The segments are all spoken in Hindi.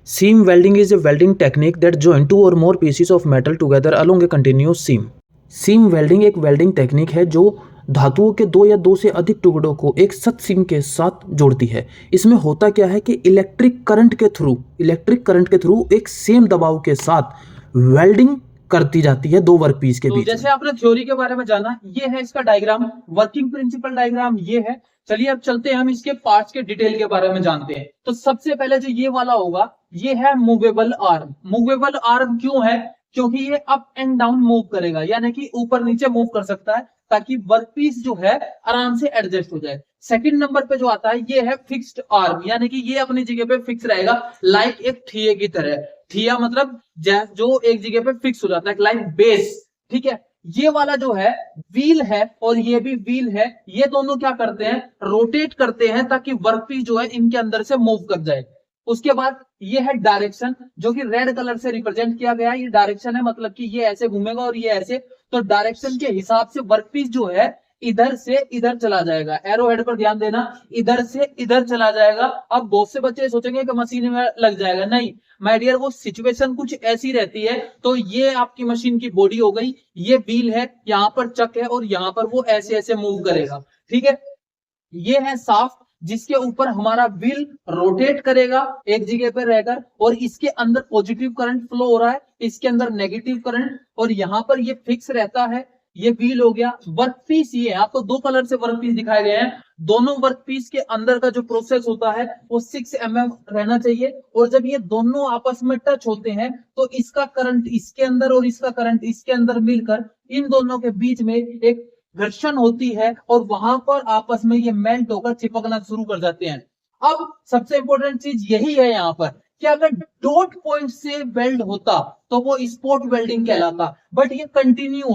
Seam welding is a welding technique that join two or more pieces of metal together along a continuous seam. Seam welding एक वेल्डिंग टेक्निक है जो धातुओं के दो या दो से अधिक टुकड़ों को एक सख्त सीम के साथ जोड़ती है। इसमें होता क्या है कि इलेक्ट्रिक करंट के थ्रू एक सेम दबाव के साथ वेल्डिंग करती जाती है दो वर्कपीस के बीच। जैसे आपने थ्योरी के बारे में जाना, ये है इसका डायग्राम, वर्किंग प्रिंसिपल डायग्राम ये है। चलिए अब चलते हैं, हम इसके पार्ट्स के डिटेल के बारे में जानते हैं। तो सबसे पहले जो ये वाला होगा, ये है मूवेबल आर्म। मूवेबल आर्म क्यों है? क्योंकि ये अप एंड डाउन मूव करेगा, यानी कि ऊपर नीचे मूव कर सकता है ताकि वर्कपीस जो है आराम से एडजस्ट हो जाए। सेकंड नंबर पे जो आता है ये है फिक्स्ड आर्म, यानी कि ये अपनी जगह पे फिक्स रहेगा, लाइक एक ठिये की तरह। ठिया मतलब जो एक जगह पे फिक्स हो जाता है, लाइक बेस। ठीक है, ये वाला जो है व्हील है और ये भी व्हील है, ये दोनों क्या करते हैं, रोटेट करते हैं ताकि वर्कपीस जो है इनके अंदर से मूव कर जाए। उसके बाद ये है डायरेक्शन, जो कि रेड कलर से रिप्रेजेंट किया गया है। ये डायरेक्शन है, मतलब कि ये ऐसे घूमेगा और ये ऐसे, तो डायरेक्शन के हिसाब से वर्कपीस जो है इधर से इधर चला जाएगा। एरो हेड पर ध्यान देना, इधर से इधर चला जाएगा। अब बहुत से बच्चे सोचेंगे कि मशीन में लग जाएगा, नहीं माय डियर, वो सिचुएशन कुछ ऐसी रहती है। तो ये आपकी मशीन की बॉडी हो गई, ये व्हील है, यहाँ पर चक है और यहाँ पर वो ऐसे ऐसे मूव करेगा। ठीक है, ये है शाफ्ट, जिसके ऊपर हमारा व्हील रोटेट करेगा एक जगह पर रहकर, और इसके अंदर पॉजिटिव करंट फ्लो हो रहा है, इसके अंदर नेगेटिव करंट, और यहाँ पर ये फिक्स रहता है। ये व्हील हो गया। वर्कपीस, ये आपको दो कलर से वर्कपीस दिखाए गए हैं। दोनों वर्कपीस के अंदर का जो प्रोसेस होता है वो 6 mm रहना चाहिए, और जब ये दोनों आपस में टच होते हैं तो इसका करंट इसके अंदर और इसका करंट इसके अंदर मिलकर इन दोनों के बीच में एक घर्षण होती है, और वहां पर आपस में ये मेल्ट होकर चिपकना शुरू कर जाते हैं। अब सबसे इंपॉर्टेंट चीज यही है यहाँ पर कि अगर डॉट पॉइंट से वेल्ड होता तो वो स्पॉट वेल्डिंग कहलाता, बट ये कंटिन्यू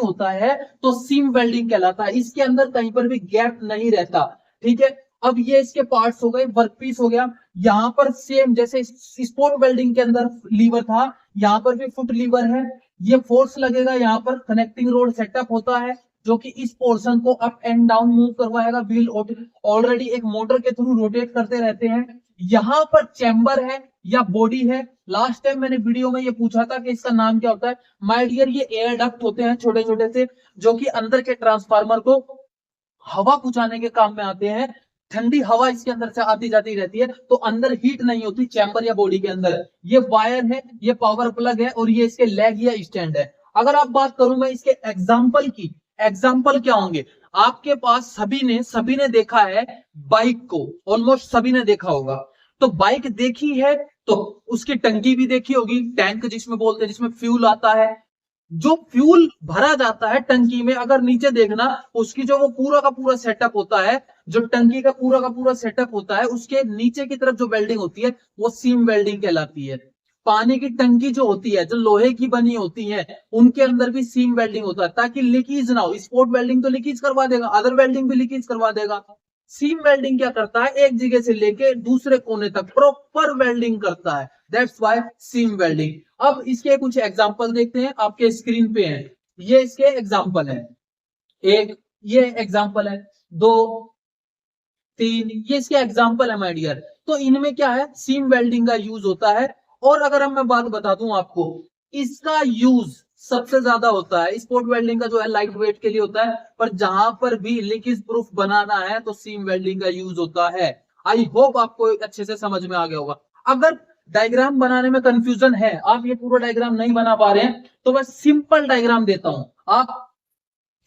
होता है तो सीम वेल्डिंग कहलाता है। इसके अंदर कहीं पर भी गैप नहीं रहता। ठीक है, अब ये इसके पार्ट्स हो गए, वर्कपीस हो गया। यहाँ पर सेम जैसे स्पॉट वेल्डिंग के अंदर लीवर था, यहाँ पर भी फुट लीवर है। ये फोर्स लगेगा, यहाँ पर कनेक्टिंग रोड सेटअप होता है जो कि इस पोर्शन को अप एंड डाउन मूव करवाएगा। व्हील ऑलरेडी एक मोटर के थ्रू रोटेट करते रहते हैं। यहाँ पर चैम्बर है या बॉडी है। लास्ट टाइम मैंने वीडियो में ये पूछा था कि इसका नाम क्या होता है। माय डियर, ये एयर डक्ट होते हैं छोटे छोटे से, जो कि अंदर के ट्रांसफार्मर को हवा पहुंचाने के काम में आते हैं। ठंडी हवा इसके अंदर से आती जाती रहती है, तो अंदर हीट नहीं होती चैम्बर या बॉडी के अंदर। ये वायर है, ये पावर प्लग है, और ये इसके लेग या स्टैंड है। अगर आप बात करूं मैं इसके एग्जाम्पल की, एग्जाम्पल क्या होंगे आपके पास? सभी ने देखा है बाइक को, ऑलमोस्ट सभी ने देखा होगा। तो बाइक देखी है तो उसकी टंकी भी देखी होगी, टैंक जिसमें बोलते हैं, जिसमें फ्यूल आता है। जो फ्यूल भरा जाता है टंकी में, अगर नीचे देखना, उसकी जो वो पूरा का पूरा सेटअप होता है, जो टंकी का पूरा सेटअप होता है, उसके नीचे की तरफ जो वेल्डिंग होती है वो सीम वेल्डिंग कहलाती है। पानी की टंकी जो होती है, जो लोहे की बनी होती है, उनके अंदर भी सीम वेल्डिंग होता है ताकि लीकेज ना हो। स्पॉट वेल्डिंग तो लीकेज करवा देगा, अदर वेल्डिंग भी लीकेज करवा देगा। सीम वेल्डिंग क्या करता है, एक जगह से लेके दूसरे कोने तक प्रॉपर वेल्डिंग करता है, दैट्स व्हाई सीम वेल्डिंग। अब इसके कुछ एग्जांपल देखते हैं, आपके स्क्रीन पे हैं। ये इसके एग्जांपल है, एक ये एग्जांपल है, 2 3, ये इसके एग्जांपल है माय डियर। तो इनमें क्या है, सीम वेल्डिंग का यूज होता है। और अगर हम मैं बात बता दूं आपको, इसका यूज सबसे ज्यादा होता है स्पॉट वेल्डिंग का, जो है लाइट वेट के लिए होता है, पर जहां पर भी लीकेज प्रूफ बनाना है तो सीम वेल्डिंग का यूज होता है। आई होप आपको अच्छे से समझ में आ गया होगा। अगर डायग्राम बनाने में कंफ्यूजन है, आप ये पूरा डायग्राम नहीं बना पा रहे हैं, तो मैं सिंपल डायग्राम देता हूं। आप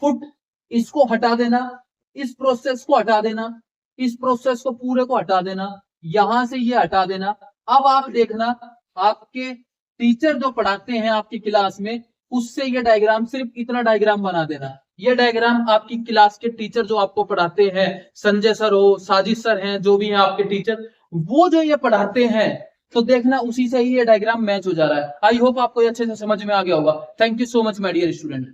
फुट इसको हटा देना, इस प्रोसेस को हटा देना, इस प्रोसेस को पूरे को हटा देना, यहां से ये हटा देना। अब आप देखना, आपके टीचर जो पढ़ाते हैं आपकी क्लास में, उससे ये डायग्राम, सिर्फ इतना डायग्राम बना देना। ये डायग्राम आपकी क्लास के टीचर जो आपको पढ़ाते हैं, संजय सर हो, साजिश सर हैं, जो भी हैं आपके टीचर, वो जो ये पढ़ाते हैं, तो देखना उसी से ही ये डायग्राम मैच हो जा रहा है। आई होप आपको अच्छे से समझ में आ गया होगा। Thank you so much my dear student.